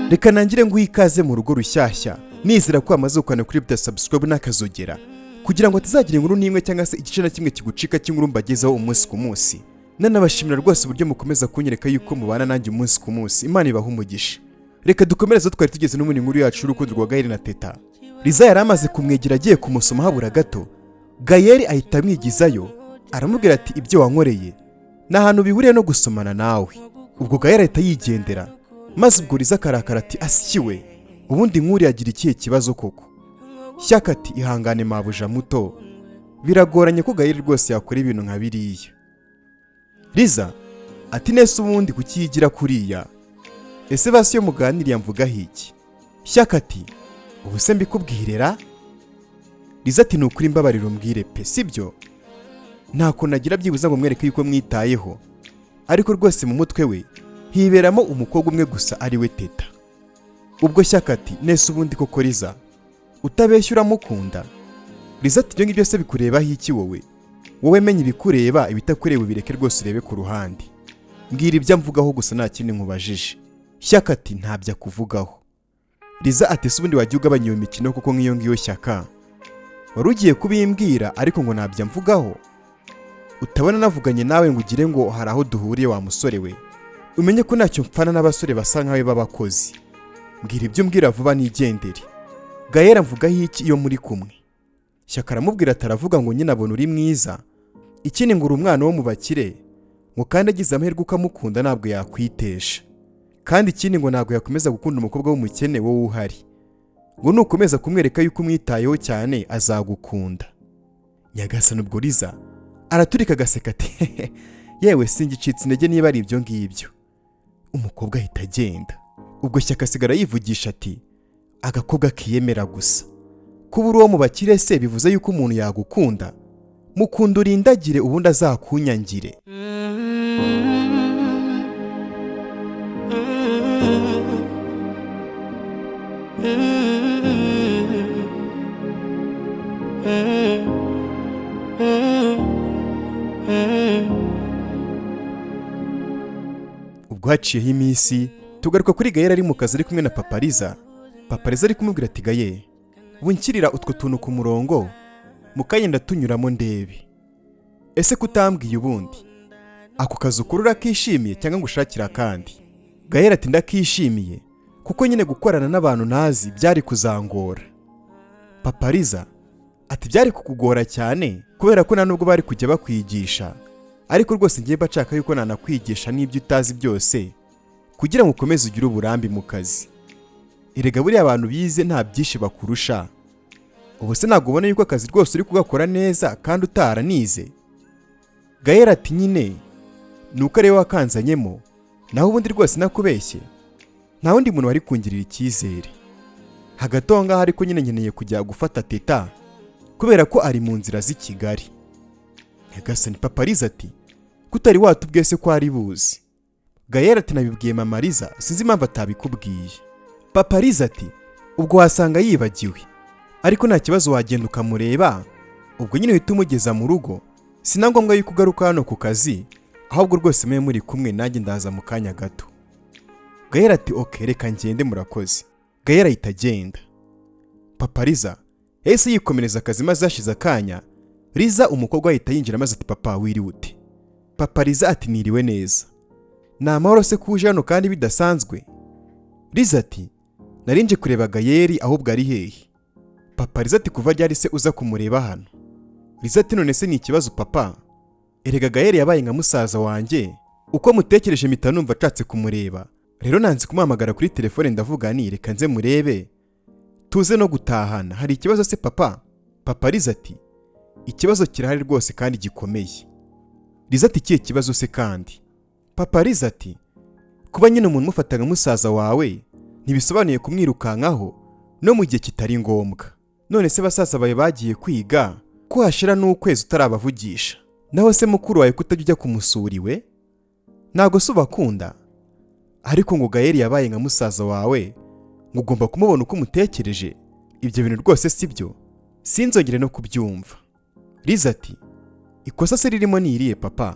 Reka nangire nguhe ikaze mu rugo rushyashya nizera ko wamaze gukanda kuri subscribe n'akazogera kugira ngo tuzagira inkuru n'imwe cyangwa se igice na kimwe kigucika cy'inkuru mbagezaho umunsi ku munsi. Nanabashimira rwose uburyo mukomeza kunyereka yuko mubana nanjye umunsi ku munsi. Imana ibahe umugisha. Reka dukomereze twari tugeze no mu nkuru yacu y'urukundo rwa Gaël na Teta. Liza yari amaze kumwegera agiye kumusoma habura gato. Gaël ahita amwigizayo aramubwira ati ibyo wankoreye nta hantu bihuriye no gusomana nawe. Ubwo Gaël ahita yigendera maze ubwo Liza akarakara ati asikiwe ubundi nkuri yagira ikihe kibazo koko. Shyaka ati ihangane mabuja muto biragoranye ko Gaël rwose yakora ibintu nka biriya. Liza ati nese ubundi kukiyigira kuriya ese basi yo muganiriye mvuga iki? Shyaka ati ubu se mbikubwirera? Liza ati nukuri mbabarira umbwire pe sibyo ntako nagira byibuza ngo mwereke yuko mwitayeho, ariko rwose mu mutwe we hiberamo umukobwa umwe gusa ari we Teta. Ubwo Shyaka ati nese ubundi koko Liza utabeshya uramukunda? Liza ati ibyo ngibyo se bikurebaho iki wowe menya ibikureba ibitakureba bireke rwose urebe ku ruhande, mbwira ibyo mvugaho gusa nta kindi nkubajije. Shyaka ati ntabyo kuvugaho. Liza ati se ubundi wajya ugabanya iyo mikino kuko nk'iyo ngiyo Shyaka wari ugiye kubimbwira ariko ngo ntabyo mvugaho? Utabona navuganye nawe ngo ugire ngo hari aho duhuriye wa musore we, umenye ko ntacyo mpfana n'abasore basa nkawe b'abakozi. Mbwira ibyo mbwira vuba nigendere. Gaël mvugaho iki iyo muri kumwe? Shyaka aramubwira ataravuga ngo nyine abona uri mwiza ikindi ngo uri umwana wo mu bakire ngo kandi agize amahirwe ukamukunda ntabwo yakwitesha, kandi ikindi ngo ntabwo yakomeza gukunda umukobwa w'umukene wowe uhari, ngo nukomeza kumwereka yuko umwitayeho cyane azagukunda. Nyagasani ubwo Liza araturika agaseka ati yewe singicitse intege niba ari ibyo ngibyo. Umukobwa ahita agenda. Ubwo Shyaka asigara yivugisha ati agakobwa kiyemera gusa kuba uri uwo mu bakire se bivuze yuko umuntu yagukunda? Mukunda urindagire ubundi azakunyangire. Ubwo haciyeho iminsi tugaruka kuri Gaël ari mu kazi ari kumwe na Papa Liza. Papa Liza ari kumubwira ati Gaël bunkirira utwo tuntu ku murongo mukanya ndatunyuramo ndebe, ese kutambwiye ubundi ako kazi ukurura kishimiye cyangwa ngo ushakira kandi? Gaël ati ndakishimiye kuko nyine gukorana n'abantu nazi byari kuzangora. Papa Liza ati byari kukugora cyane kubera ko nubwo bari kujya bakwigisha ariko rwose ngiye bacaka yuko nanakwigisha n'ibyo utazi byose kugira ngo ukomeze ugire uburambe mu kazi. Erega buriya abantu bize nta byinshi bakurusha. Ubu se ntabwo ubona yuko akazi rwose uri kugakora neza kandi utaranize? Gaël ati nyine nuko ariwe wakanzanyemo naho ubundi rwose nakubeshye nta wundi muntu wari kungirira icyizere. Hagati aho ngaho ariko nyine nkeneye kujya gufata Teta kubera ko ari mu nzira z'i Kigali. Nyagasani Papa Liza ati kutari watubwiye se ko ari buzi? Gaël ati nabibwiye Mama Liza sinzi impamvu atabikubwiye. Papa Liza ati ubwo wasanga yibagiwe ariko nta kibazo wagenda ukamureba ubwo nyine uhita umugeza mu rugo, sinangombwa yuko ugaruka hano ku kazi ahubwo rwose mwe muri kumwe nanjye ndaza mu kanya gato. Gaël ati okay reka ngende murakoze. Gaël ahita agenda. Papa Liza yahise yikomereza akazi maze hashize akanya Liza umukobwa ahita yinjira maze ati papa wiriwe ute? Papa Liza ati niriwe neza. Ni amahoro se kuje hano kandi bidasanzwe? Liza ati narinje kureba Gaël ahubwo ari hehe? Papa Liza ati kuva ryari se uza kumureba hano? Liza ati none se ni ikibazo papa? Erega Gaël yabaye nka musaza wanjye uko mutekereje mpita numva nshatse kumureba, rero nanze kumuhamagara kuri telefone ndavuga ni reka nze murebe tuze no gutahana. Hari ikibazo se papa? Papa Liza ati ikibazo kirahari rwose kandi gikomeye. Liza ati kiye kibazo se kandi? Papa Liza ati kuba nyine umuntu mufata nka musaza wawe ntibisobanuye kumwirukankaho no mu gihe kitari ngombwa. None se basaza bawe bagiye kwiga ko hashira n'ukwezi utarabavugisha, naho se mukuru wawe kutajya ujya kumusuriwe ntago se ubakunda? Ariko ngo Gaël yabaye nka musaza wawe ngo ugomba kumubona uko umutekereje. Ibyo bintu rwose sibyo sinzongere no kubyumva. Liza ati ikosa se ririmo ni iriye papa?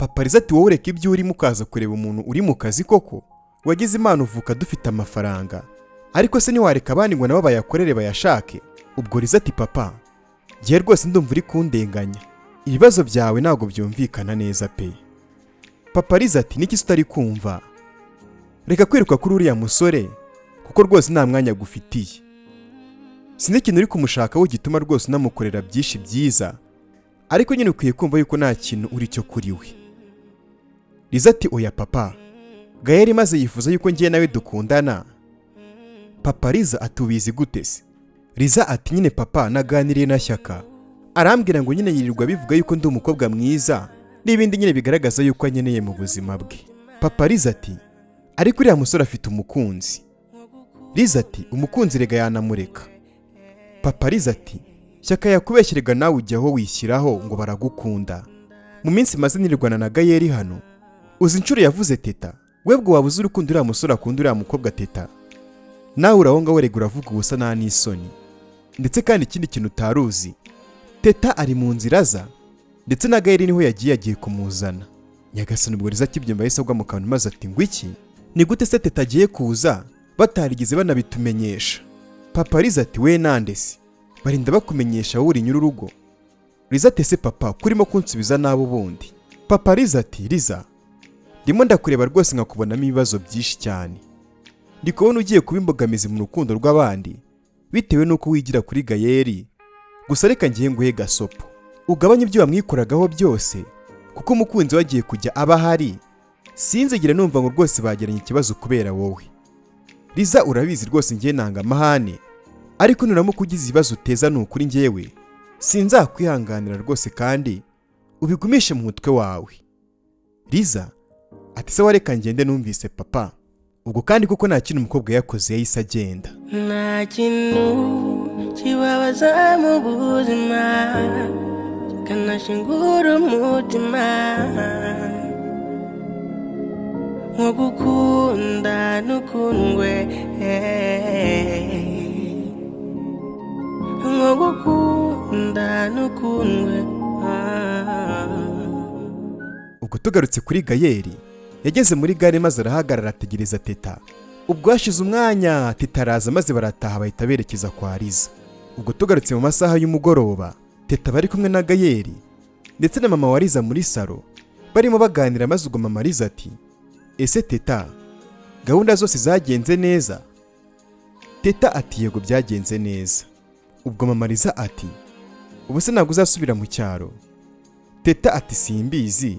papa Liza ati wowe ureka ibyo urimo ukaza kureba umuntu uri mu kazi koko, wagize imana uvuka dufite amafaranga, ariko se ntiwareka abandi ngo nabo bayakorere bayashake? Ubwo Liza ati papa, ngiye rwose ndumva uri kundenganya, ibibazo byawe ntabwo byumvikana neza pe. Papa Liza ati niki utari kumva? Reka kwiruka kuri uriya musore kuko rwose nta mwanya gufitiye, sinzi ikintu uri kumushakaho gituma rwose unamukorera byinshi byiza, ariko nyine ukwiye kumva yuko nta kintu uri cyo kuri we. Liza ati oya papa, Gael maze yifuza yuko ngiye nawe dukundana. Papa Liza ati ubizi gute se? Liza ati nyine papa naganiriye na Shyaka, arambwira ngo nyine yirirwa bivuga yuko ndi umukobwa mwiza n'ibindi nyine bigaragaza yuko anyeneye mu buzima bwe. Papa Liza ati ariko uriya musore afite umukunzi. Liza ati umukunzi rega yanamureka. Papa Liza ati Shyaka yakubeshyerega nawe ujyaho wishyiraho ngo baragukunda. Mu minsi maze nirwana na Gael hano, uzi inshuro yavuze teta, webwe wabuze urukundo uriya musore akunda uriya mukobwa teta. Nawe urahonga werega uravuga ubusa nta n'isoni. Ndetse kandi ikindi kintu utaruzi, teta ari mu nzira za, ndetse na Gael niho yagiye kumuzana. Nyagasani ubwo Liza akibyumva yahise agwa mu kantu maze ati ngwiki, ni gute se teta agiye kuza batarigize banabitumenyesha? Papa Liza ati we nande se, barinda bakumenyesha wowe uri nyururugo? Liza ati se papa kurimo kunsubiza nabo bundi? Papa Liza ati Liza, ndimo ndakureba rwose nkakubonamo ibibazo byinshi cyane, ndi kubona ugiye kuba imbogamizi mu rukundo rw'abandi bitewe nuko wigira kuri Gael. Gusa reka ngiye nguhe gasopo, ugabanye ibyo wamwikoragaho byose, kuko umukunzi wagiye kujya aba hari, sinzigire numva ngo rwose bageranye ikibazo kubera wowe. Liza urabizi rwose ngiye nanga amahane, ariko nuramuka ugize ibibazo uteza nukuri ngewe sinzakwihanganira rwose kandi ubigumishe mu mutwe wawe. Liza ati se wareka ngende numvise papa. Ubwo kandi kuko nta kintu umukobwa yakoze yahise agenda. Nta kintu kibabaza mu buzima kikanashingura umutima nko gukunda n'ukundwe, nko gukunda n'ukundwe. Ubwo tugarutse kuri Gael, yageze muri gare maze arahagarara ategereza teta. Ubwo hashize umwanya teta araza maze barataha bahita berekeza kwa Liza. Ubwo tugarutse mu masaha y'umugoroba, teta bari kumwe na Gael ndetse na mama wa Liza muri salo barimo baganira, maze ubwo mama Liza ati ese teta gahunda zose zagenze neza? Teta ati yego byagenze neza. Ubwo mama Liza ati ubu se ntabwo uzasubira mu cyaro? Teta ati simbizi,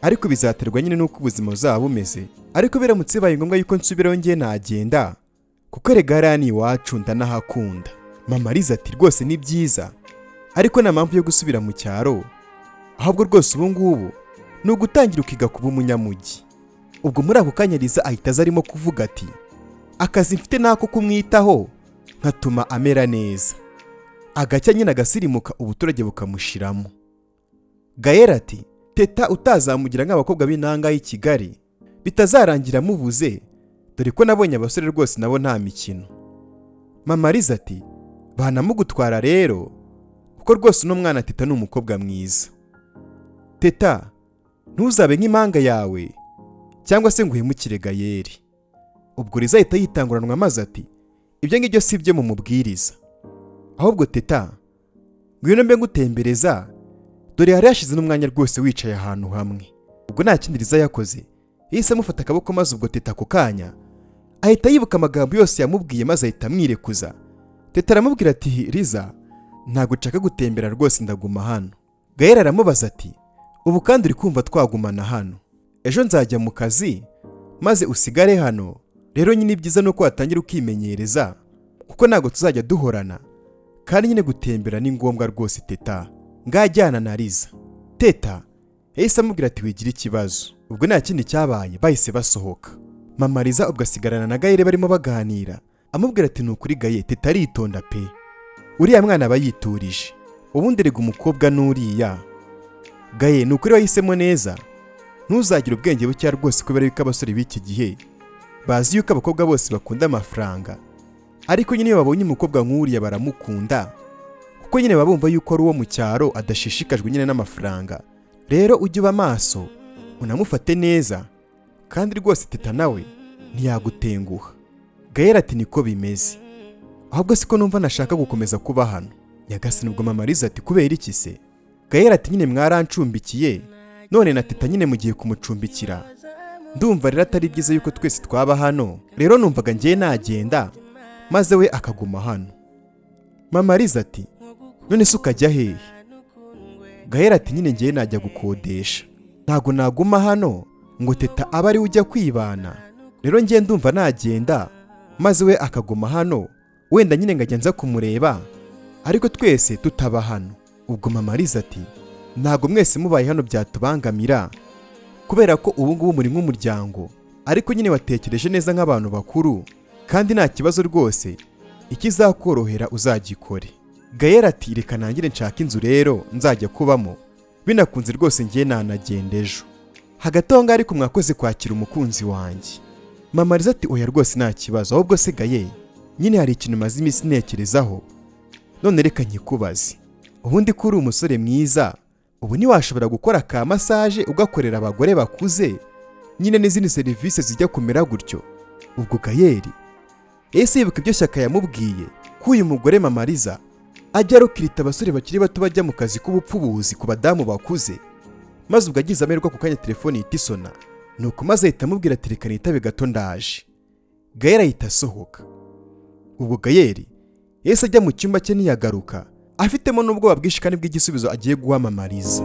ariko bizaterwa nyine nuko ubuzima buzaba bumeze, ariko biramutse bibaye ngombwa yuko nsubiraho ngiye nagenda, kuko rega hariya ni iwacu ndanahakunda. Mama Liza ati rwose ni byiza, ariko nta mpamvu yo gusubira mu cyaro, ahubwo rwose ubu ngubu ni ugutangira ukiga kuba umunyamujyi. Ubwo muri ako kanya Liza ahita aza arimo kuvuga ati akazi mfite nako kumwitaho nkatuma amera neza. Agacya nyine agasirimuka ubuturage bukamushiramo. Gael ati teta utazamugira nk'abakobwa b'intanga y'i Kigali bitazarangira mubuze, dore ko nabonye abasore rwose nabo nta mikino. Mama Liza ati banamugutwara rero, kuko rwose uno mwana teta ni umukobwa mwiza. Teta ntuzabe nk'impanga yawe cyangwa se ngo uhemukire Gael. Ubwo Liza ahita yitanguranwa maze ati ibyo ngibyo si byo mu mubwiriza, ahubwo teta ngwino mbe ngutembereza, dore hari hashize n'umwanya rwose wicaye ahantu hamwe. Ubwo nta kindi Liza yakoze, yahise amufata akaboko maze ubwo teta ako kanya ahita yibuka amagambo yose yamubwiye maze ahita amwirekuza. Teta aramubwira ati Liza ntabwo nshaka gutembera rwose ndaguma hano. Gael aramubaza ati ubu kandi uri kumva twagumana hano? Ejo nzajya mu kazi maze usigare hano, rero nyine byiza nuko watangira ukimenyereza, kuko ntabwo tuzajya duhorana, kandi nyine gutembera ni ngombwa rwose teta, ngajyana na Liza. Teta yahise amubwira ati wigira ikibazo. Ubwo nta kindi cyabaye bahise basohoka. Mama Liza ubwo asigarana na Gael barimo baganira, amubwira ati nukuri Gael teta aritonda pe, uriya mwana aba yiturije, ubundi rega umukobwa n'uriya. Gael nukuri wahisemo neza, ntuzagire ubwenge bucya rwose kubera yuko abasore b'iki gihe bazi yuko abakobwa bose bakunda amafaranga, ariko nyine iyo babonye umukobwa nk'uriya baramukunda, kuko nyine babumva yuko ari uwo mu cyaro adashishikajwe nyine n'amafaranga. Rero ujye uba maso unamufate neza, kandi rwose teta nawe ntiyagutenguha. Gahera ati niko bimeze, ahubwo siko numva nashaka gukomeza kuba hano. Nyagasani ubwo mama Liza ati kubera iki se? Gahera ati nyine mwarancumbikiye, none na teta nyine mugiye kumucumbikira. Ndumva rero atari byiza yuko twese twaba hano, rero numvaga ngiye nagenda maze we akaguma hano. Mama Liza ati none se ukajya hehe? Gahera ati nyine ngiye najya gukodesha, ntago naguma hano ngo teta aba ari ujya kwibana. Rero ngiye ndumva nagenda maze we akaguma hano, wenda nyine ngajya nza kumureba ariko twese tutaba hano. Ubwo mama Liza ati ntago mwese mubaye hano byatubangamira, kubera ko ubu ngubu muri nk'umuryango, ariko nyine watekereje neza nk'abantu bakuru, kandi nta kibazo rwose, ikizakorohera uzagikore. Gahera ati reka nangire nshaka inzu rero nzajya kubamo, binakunze rwose ngiye nanagenda ejo. Hagati aho ngaho ariko mwakoze kwakira umukunzi wanjye. Mama Liza ati oya rwose nta kibazo, ahubwo se Gaye, nyine hari ikintu maze iminsi ntekerezaho, none reka nkikubaze. Ubundi ko uri umusore mwiza, ubu ntiwashobora gukora ka massage ugakorera abagore bakuze, nyine n'izindi serivisi zijya kumera gutyo? Ubwo Gayeri ese yibuka ibyo Shyaka yamubwiye ko uyu mugore mama Liza ajya arukirita abasore bakiri bato bajya mu kazi k'ubupfubuzi ku badamu bakuze. Maze ubwo agize amerwa ku kanya telefoni ihita isona, nuko maze ahita amubwira ati reka nitabe gato ndaje. Gayeri ahita asohoka. Ubwo Gayeri ese ajya mu cyumba cye ntiyagaruka, afitemo n'ubwoba bwinshi kandi bw'igisubizo agiye guha mama Liza.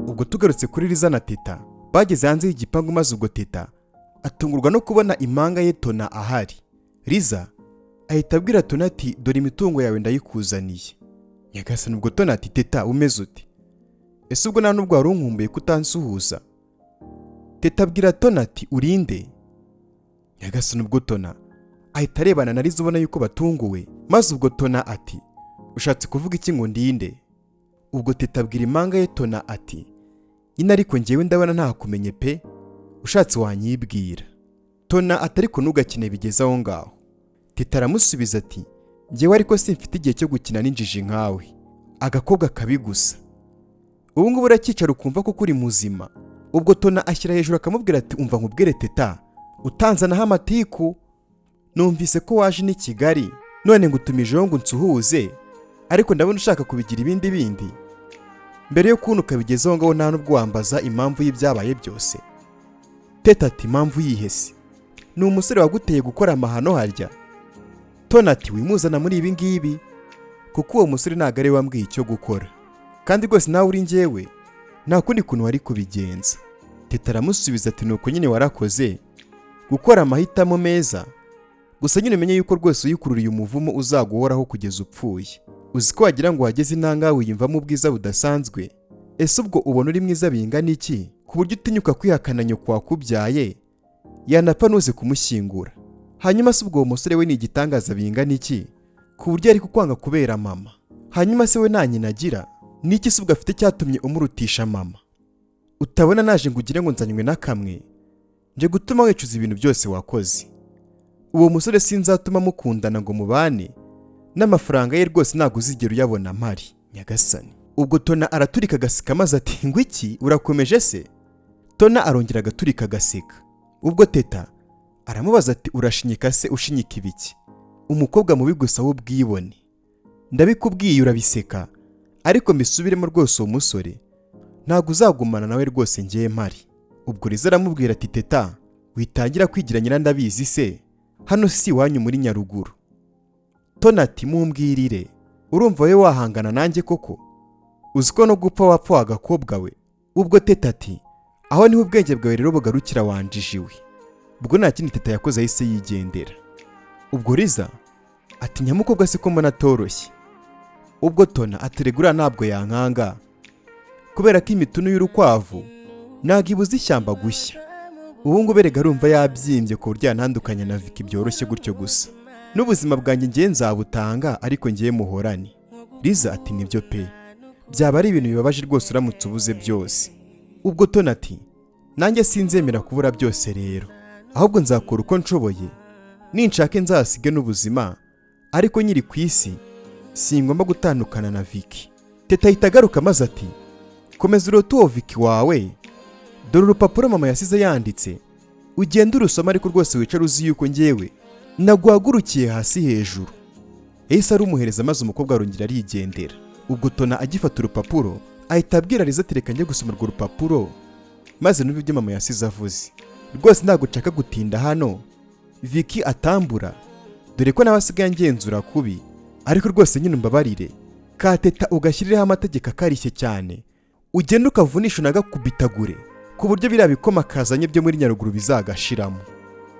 Ubwo tugarutse kuri Liza na teta bageze hanze y'igipangu, maze ubwo teta atungurwa no kubona impanga ye Tona ahari. Liza ahita abwira Tona ati dore imitungo yawe ndayikuzaniye. Nyagasani ubwo Tona ati teta umeze ute? Ese ubwo nta nubwo wari unkumbuye kutansuhuza? Teta abwira Tona ati urinde? Nyagasani ubwo Tona ahita arebana na Liza ubona yuko batunguwe, maze ubwo Tona ati ushatse kuvuga iki ngo ndinde? Ubwo teta abwira impanga ye Tona ati nyine ariko njyewe ndabona nta kumenye pe, ushatse wanyibwira. Tona atari ko ntugakine bigeze aho ngaho. Teta aramusubiza ati njyewe ariko simfite igihe cyo gukina n'injiji nkawe, agakobwa kabi gusa. Ubu ngubu urakicara ukumva ko kuri muzima. Ubwo Tona ashyira hejuru akamubwira ati umva nkubwire teta, utanzanaho amatiku, numvise ko waje ni Kigali, none ngutumijeho ngo nsuhuze, ariko ndabona ushaka kubigira ibindi bindi. Mbere yo kuntu ukabigezaho ngaho nta nubwo wambaza impamvu y'ibyabaye byose. Teta ati impamvu yihese? Ni umusore waguteye gukora amahano harya? Tona ati wimuzana muri ibi ngibi, kuko uwo musore ntago ari we wambwiye icyo gukora, kandi rwose nawe uri njyewe nta kundi kuntu wari kubigenza. Teta aramusubiza ati nuko nyine warakoze gukora amahitamo meza, gusa nyine umenye yuko rwose uyikururiye umuvumo uzaguhoraho kugeza upfuye. Uzi ko wagira ngo wageze intanga wiyumvamo ubwiza budasanzwe. Ese ubwo ubona uri mwiza bingana iki ku buryo utinyuka kwihakana nyoko wakubyaye, yanapfa nuze kumushyingura? Hanyuma se ubwo uwo musore we ni igitangaza bingana iki ku buryo ari kukwanga kubera mama? Hanyuma se we nta nyina agira? Niki se ubwo afite cyatumye umurutisha mama? Utabona naje ngo ugire ngo nzanywe na kamwe nje gutuma wicuza ibintu byose wakoze? Uwo musore sinzatuma mukundana ngo mubane, n'amafaranga ye rwose ntago uzigera uyabona mpari. Nyagasani ubwo Tona araturika agaseka maze ati ngo iki urakomeje se? Tona arongera agaturika agaseka. Ubwo Teta aramubaza ati urashinyika se, ushinyika ibiki? Umukobwa mubi gusa w'ubwibone. Ndabikubwiye urabiseka, ariko mbisubiremo rwose uwo musore ntago uzagumana nawe rwose ngiye mpari. Ubwo Liza aramubwira ati teta witangira kwigira nyina ndabizi se, hano si iwanyu muri Nyaruguru. Tona ati mumbwirire, urumva we wahangana nanjye koko? Uziko no gupfa wapfa agakobwa we? Ubwo Teta ati aho niho ubwenge bwawe rero bugarukira wanjijiwe. Ubwo nta kindi Teta yakoze ahise yigendera. Ubwo Liza ati nyamukobwa se ko mbona atoroshye. Ubwo Tona atiregura ntabwo yankanga, kubera ko imitunu y'urukwavu ntago ibuza ishyamba gushya. Ubu ngo berega arumva yabyimbye ko burya ntandukanye na Vicky byoroshye gutyo gusa. N'ubuzima bwanjye ngiye nzabutanga ariko ngiye muhorane. Liza ati nibyo pe, byaba ari ibintu bibabaje rwose uramutse ubuze byose. Ubwo Tona ati nanjye sinzemera kubura byose rero, ahubwo nzakora uko nshoboye, ninshake nzasige n'ubuzima ariko nyiri ku isi singomba gutandukana na Vicky. Teta ahita agaruka maze ati komeza urote uwo Vicky wawe, dore urupapuro mama yasize yanditse, ugenda urusoma ariko rwose wicara uzi yuko njyewe naguhagurukiye hasi hejuru. Yahise arumuhereza maze umukobwa arongera arigendera. Ubwo Tona agifata urupapuro ahita abwira Liza ati reka njye gusoma urwo rupapuro maze numva ibyo mama yasize avuze. Rwose ntabwo nshaka gutinda hano Vicky atambura, dore ko nawe asigaye ngenzura kubi, ariko rwose nyine umbabarire Kateta ugashyirireho amategeko akarishye cyane, ugenda ukavunisha unagakubitagure ku buryo biriya bikoma kazanye byo muri Nyaruguru bizagashiramo.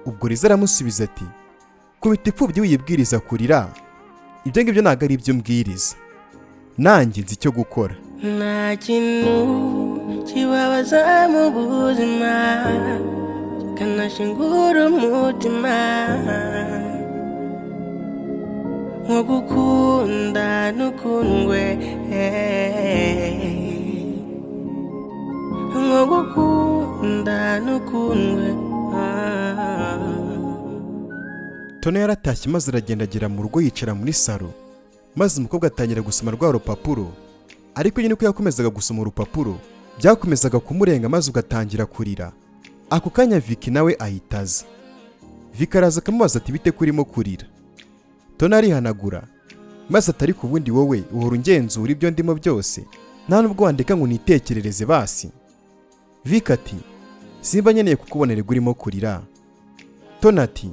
Ubwo Liza aramusubiza ati kubita ipfubyi wiyibwiriza kurira, ibyo ngibyo ntabwo ari ibyo mbwiriza, nanjye nzi icyo gukora. nta kintu kibabaza mu buzima kikanashingura umutima nko gukunda n'ukundwe, nko gukunda n'ukundwe. Tona yaratashye maze aragenda agera mu rugo yicara muri salo, maze umukobwa atangira gusoma rwa rupapuro, ariko nyine uko yakomezaga gusoma urupapuro byakomezaga kumurenga maze ugatangira kurira. Ako kanya Vicky nawe ahitaza. Vicky araza akamubaza ati bite kurimo kurira? Tona arihanagura maze atari ku bundi wowe uhora ungenzura ibyo ndimo byose, nta nubwo wandeka ngo nitekerereze basi. Vicky ati simba nkeneye kukubonera urimo kurira. Tona ati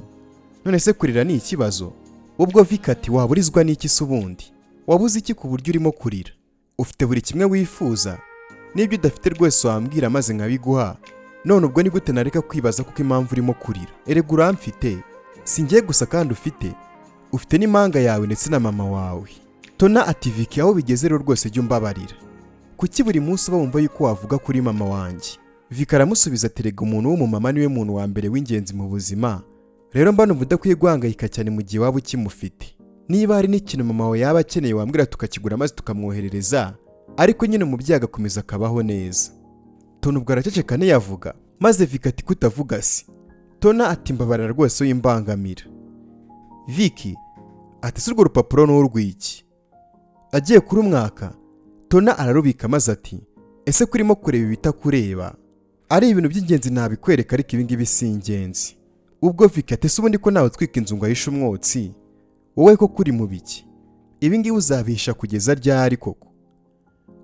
none se kurira ni ikibazo? Ubwo Vicky ati waburizwa n'iki se ubundi? Wabuze iki ku buryo urimo kurira? Ufite buri kimwe wifuza, n'ibyo udafite rwose wambwira maze nkabiguha. None ubwo ni gute nareka kwibaza kuko impamvu urimo kurira? Erega uramfite, singiye gusa kandi ufite n'impanga yawe ndetse na mama wawe. Tona ati Vicky aho bigeze rero rwose jya umbabarira, kuki buri munsi uba wumva yuko wavuga kuri mama wanjye? Vicky aramusubiza ati rega umuntu w'umumama niwe muntu wa mbere w'ingenzi mu buzima, rero mba numva udakwiye guhangayika cyane mu gihe waba ukimufite. Niba hari n'ikintu mama wawe yaba akeneye wambwira tukakigura maze tukamwoherereza, ariko nyine umubyeyi agakomeza akabaho neza. Tona ubwo araceceka ntiyavuga, maze Vicky ati kutavuga si? Tona ati mbabarira rwose wimbangamira. Vicky ati se urwo rupapuro n'urw'iki? Agiye kurumwaka, Tona ararubika maze ati ese kurimo kureba ibitakureba? Ari ibintu by'ingenzi nabikwereka ariko ibi ngibi si ingenzi. Ubwo Vicky ati se ubundi ko nawe twika inzu ngo ahishe umwotsi, wowe ko kuri mu biki? Ibi ngibi uzabisha kugeza ryari koko?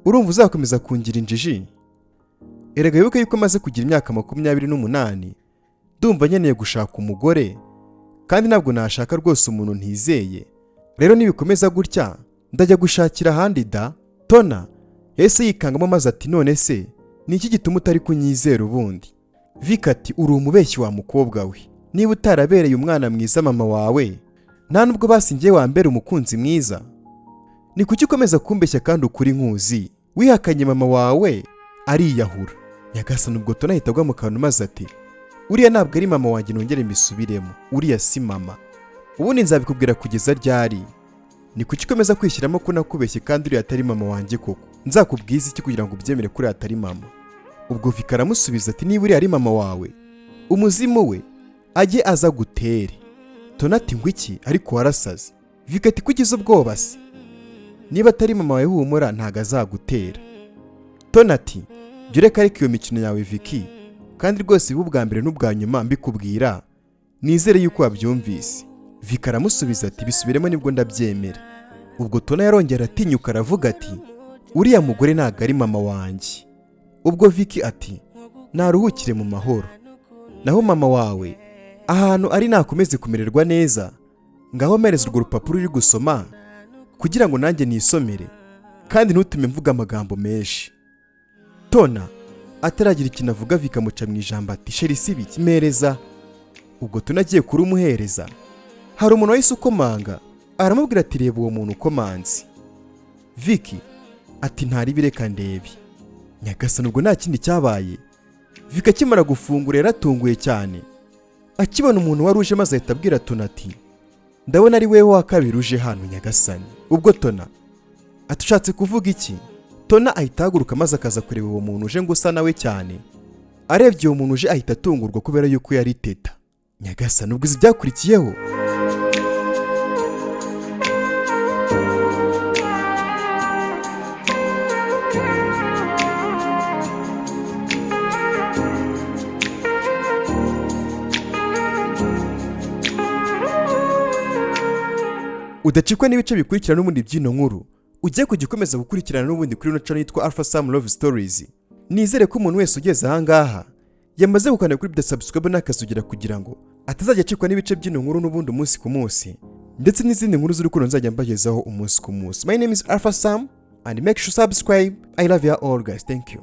Urumva uzakomeza kungira injiji? Erega wibuke yuko maze kugira imyaka 28, ndumva nkeneye gushaka umugore, kandi ntabwo nashaka rwose umuntu ntizeye. Rero nibikomeza gutya ndajya gushakira ahandi da. Tona yahise yikangamo maze ati none se ni iki gituma utari kunyizera ubundi? Vicky ati uri umubeshyi wa mukobwa we, niba utarabereye umwana mwiza mama wawe, nta nubwo basingiye wambere umukunzi mwiza. Ni kuki ukomeza kumbeshya kandi ukuri nkuzi? Wihakanye mama wawe ariyahura. Nyagasani ubwo Tona ahita agwa mu kantu maze ati uriya ntabwo ari mama wanjye, nongere mbisubiremo, uriya si mama. Ubundi nzabikubwira kugeza ryari? Ni kuki ukomeza kwishyiramo ko nakubeshye kandi uriya atari mama wanjye koko? Nzakubwiza iki kugira ngo ubyemere kuri atari mama? Ubwo Vicky aramusubiza ati niba uriya ari mama wawe, umuzimu we ajye aza gutere. Tona ati ngo iki? Ariko warasaze. Vicky ati kugize ubwoba se? Niba atari mama wawe humura ntago azagutera. Tona ati jya ureka ariko iyo mikino yawe Vicky, kandi rwose biba ubwa mbere n'ubwa nyuma mbikubwira, nizere yuko wabyumvise. Vicky aramusubiza ati bisubiremo nibwo ndabyemera. Ubwo Tona yarongera atinyuka aravuga ati uriya mugore ntago ari mama wanjye. Ubwo Vicky ati naruhukire mu mahoro, naho mama wawe ahantu ari nakomeze kumererwa neza. Ngaho mereza urwo rupapuro uri gusoma kugira ngo nanjye nisomere, kandi ntutume mvuga amagambo menshi. Tona ataragira ikintu avuga Vicky amuca mu ijambo ati sheri sibi kimereza. Ubwo Tona agiye kurumuhereza, hari umuntu wahise ukomanga, aramubwira ati reba uwo muntu ukomanze. Vicky ati ntari bireka ndebe. Nyagasani ubwo nta kindi cyabaye. Vicky akimara gufungura yaratunguye cyane, akibona umuntu wari uje maze ahita abwira Tona ati ndabona ari wewe wa kabiri uje hano Nyagasani. Ubwo Tona ati ushatse kuvuga iki? Tona ahita ahaguruka maze akaza kureba uwo muntu uje ngo usa nawe cyane. Arebye uwo muntu uje ahita atungurwa kubera yuko yari Teta. Nyagasani ubwo izi byakurikiyeho. udacikwa n'ibice bikurikirana n'ubundi by'ino nkuru ugiye kujya ukomeza gukurikirana n'ubundi kuri ino channel yitwa Alpha Sam Love Stories. Nizere ko umuntu wese ugeze ahangaha yamaze gukanda kuri the subscribe n'akasugira kugira ngo atazajya acikwa n'ibice by'ino nkuru n'ubundi umunsi ku munsi ndetse n'izindi nkuru z'urukundo nzajya mbagezaho umunsi ku munsi. My name is Alpha Sam and make sure subscribe. I love you all guys. Thank you.